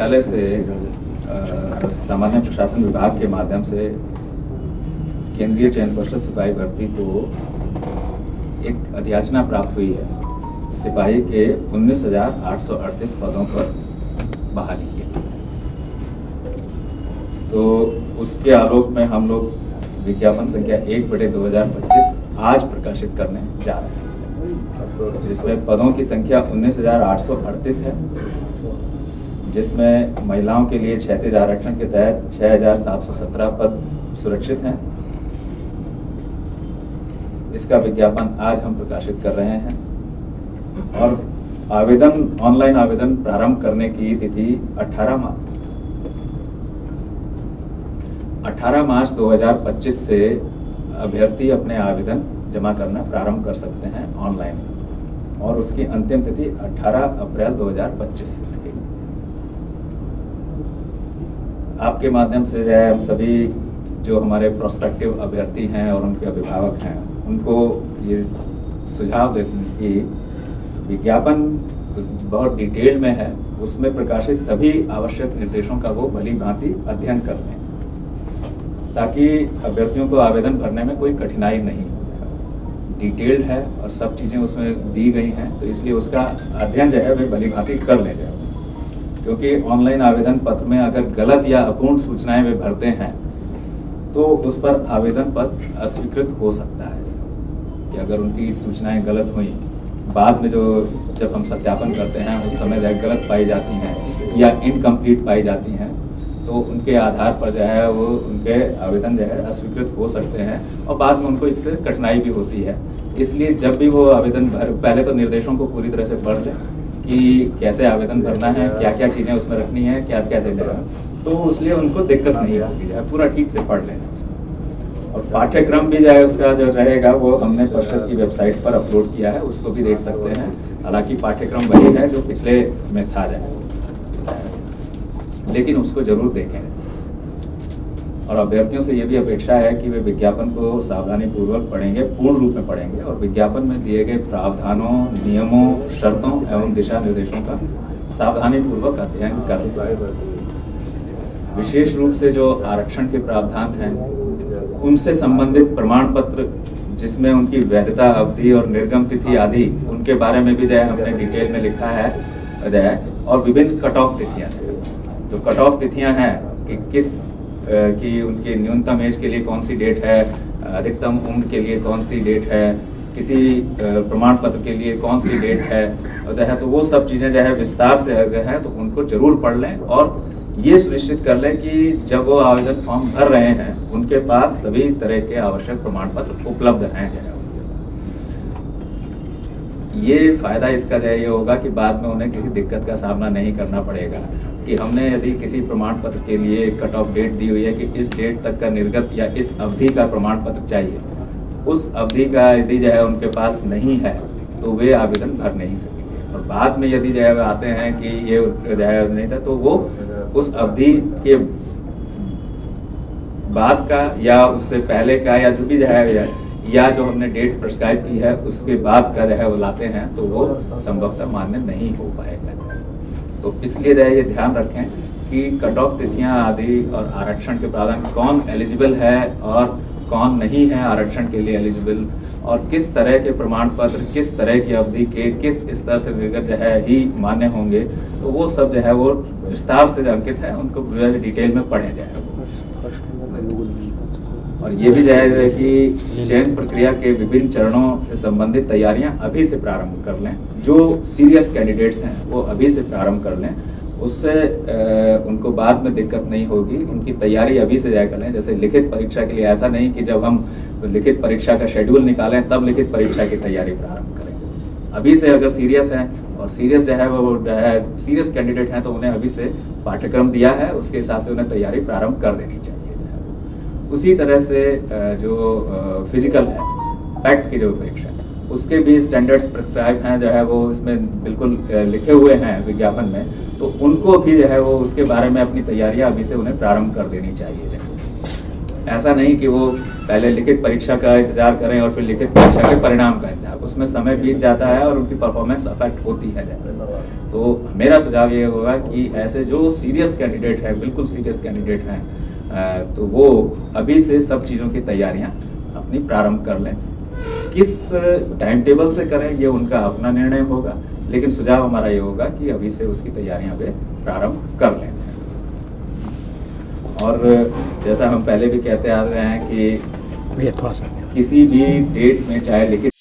विद्यालय से सामान्य प्रशासन विभाग के माध्यम से केंद्रीय चयन पर्षद सिपाही भर्ती को एक अधियाचना प्राप्त हुई है सिपाही के 19,838 पदों पर बहाली के लिए। तो उसके आलोक में हम लोग विज्ञापन संख्या 1/2025 आज प्रकाशित करने जा रहे हैं, जिसमें पदों की संख्या 19,838 है, जिसमें महिलाओं के लिए क्षैतिज आरक्षण के तहत 6,717 पद सुरक्षित हैं। इसका विज्ञापन आज हम प्रकाशित कर रहे हैं और ऑनलाइन आवेदन प्रारंभ करने की तिथि 18 मार्च 2025 से अभ्यर्थी अपने आवेदन जमा करना प्रारंभ कर सकते हैं ऑनलाइन, और उसकी अंतिम तिथि 18 अप्रैल 2025 से लगेगी। आपके माध्यम से जो है हम सभी जो हमारे प्रोस्पेक्टिव अभ्यर्थी हैं और उनके अभिभावक हैं उनको ये सुझाव देते हैं कि विज्ञापन बहुत डिटेल में है, उसमें प्रकाशित सभी आवश्यक निर्देशों का वो भली भांति अध्ययन कर लें ताकि अभ्यर्थियों को आवेदन भरने में कोई कठिनाई नहीं हो। डिटेल्ड है और सब चीज़ें उसमें दी गई हैं, तो इसलिए उसका अध्ययन जो है वे भली भांति कर लें जाए, क्योंकि ऑनलाइन आवेदन पत्र में अगर गलत या अपूर्ण सूचनाएं वे भरते हैं तो उस पर आवेदन पत्र अस्वीकृत हो सकता है। कि अगर उनकी सूचनाएं गलत हुई, बाद में जब हम सत्यापन करते हैं उस समय गलत पाई जाती हैं या इनकम्प्लीट पाई जाती हैं, तो उनके आधार पर जो है वो उनके आवेदन जो है अस्वीकृत हो सकते हैं और बाद में उनको इससे कठिनाई भी होती है। इसलिए जब भी वो आवेदन पहले तो निर्देशों को पूरी तरह से पढ़ लें कि कैसे आवेदन भरना है, क्या क्या चीज़ें उसमें रखनी है, क्या क्या देना है, तो इसलिए उनको दिक्कत नहीं होगी, पूरा ठीक से पढ़ लेना। और पाठ्यक्रम भी जो है उसका जो रहेगा वो हमने परिषद की वेबसाइट पर अपलोड किया है, उसको भी देख सकते हैं। हालांकि पाठ्यक्रम वही है जो पिछले में था जाए, लेकिन उसको जरूर देखें। और अभ्यर्थियों से ये भी अपेक्षा है कि वे विज्ञापन को सावधानी पूर्वक पढ़ेंगे, पूर्ण रूप में पढ़ेंगे और विज्ञापन में दिए गए प्रावधानों, नियमों, शर्तों एवं दिशा निर्देशों का सावधानी पूर्वक अध्ययन करें। विशेष रूप से जो आरक्षण के प्रावधान हैं उनसे संबंधित प्रमाण पत्र जिसमें उनकी वैधता अवधि और निर्गम तिथि आदि उनके बारे में भी जो है हमने डिटेल में लिखा है और विभिन्न कट ऑफ तिथियां हैं। जो कट ऑफ तिथियां हैं कि उनकी न्यूनतम एज के लिए कौन सी डेट है, अधिकतम उम्र के लिए कौन सी डेट है, किसी प्रमाण पत्र के लिए कौन सी डेट है, तो वो सब चीज़ें जो है विस्तार से अगर हैं तो उनको जरूर पढ़ लें और ये सुनिश्चित कर लें कि जब वो आवेदन फॉर्म भर रहे हैं उनके पास सभी तरह के आवश्यक प्रमाण पत्र उपलब्ध हैं। ये फायदा इसका जो ये होगा कि बाद में उन्हें किसी दिक्कत का सामना नहीं करना पड़ेगा कि हमने यदि किसी प्रमाण पत्र के लिए कट ऑफ डेट दी हुई है कि इस डेट तक का निर्गत या इस अवधि का प्रमाण पत्र चाहिए, उस अवधि का यदि जो है उनके पास नहीं है तो वे आवेदन भर नहीं सकेंगे। और बाद में यदि जो है आते हैं कि ये जो है नहीं था, तो वो उस अवधि के बाद का या उससे पहले का या जो भी जो है या जो हमने डेट प्रिस्क्राइब की है उसके बाद का जो है वो लाते हैं तो वो संभवतः मान्य नहीं हो पाएगा। तो इसलिए जो है ये ध्यान रखें कि कट ऑफ तिथियां आदि और आरक्षण के प्रावधान, कौन एलिजिबल है और कौन नहीं है आरक्षण के लिए एलिजिबल, और किस तरह के प्रमाण पत्र किस तरह की अवधि के किस स्तर से निर्गत जो है ही मान्य होंगे, तो वो सब जो है वो विस्तार से अंकित है, उनको डिटेल में पढ़े जाए। और ये भी जायज़ है कि चयन प्रक्रिया के विभिन्न चरणों से संबंधित तैयारियां अभी से प्रारंभ कर लें। जो सीरियस कैंडिडेट्स हैं वो अभी से प्रारंभ कर लें, उससे उनको बाद में दिक्कत नहीं होगी। उनकी तैयारी अभी से जाए कर लें। जैसे लिखित परीक्षा के लिए ऐसा नहीं कि जब हम लिखित परीक्षा का शेड्यूल निकालें तब लिखित परीक्षा की तैयारी प्रारंभ करेंगे। अभी से अगर सीरियस हैं और सीरियस जो है वो सीरियस कैंडिडेट हैं तो उन्हें अभी से पाठ्यक्रम दिया है, उसके हिसाब से उन्हें तैयारी प्रारंभ कर देनी चाहिए। उसी तरह से जो फिजिकल है, फैक्ट की जो परीक्षा है, उसके भी स्टैंडर्ड्स प्रिस्क्राइब हैं, जो है वो इसमें बिल्कुल लिखे हुए हैं विज्ञापन में, तो उनको भी जो है वो उसके बारे में अपनी तैयारियां अभी से उन्हें प्रारंभ कर देनी चाहिए। ऐसा नहीं कि वो पहले लिखित परीक्षा का इंतजार करें और फिर लिखित परीक्षा के परिणाम का इंतजार, उसमें समय बीत जाता है और उनकी परफॉर्मेंस अफेक्ट होती है। तो मेरा सुझाव ये होगा कि ऐसे जो सीरियस कैंडिडेट हैं, बिल्कुल सीरियस कैंडिडेट हैं, तो वो अभी से सब चीज़ों की तैयारियां अपनी प्रारंभ कर लें। किस टाइम टेबल से करें ये उनका अपना निर्णय होगा, लेकिन सुझाव हमारा ये होगा कि अभी से उसकी तैयारियां वे प्रारंभ कर लें। और जैसा हम पहले भी कहते आ रहे हैं कि किसी भी डेट में चाहे लिखित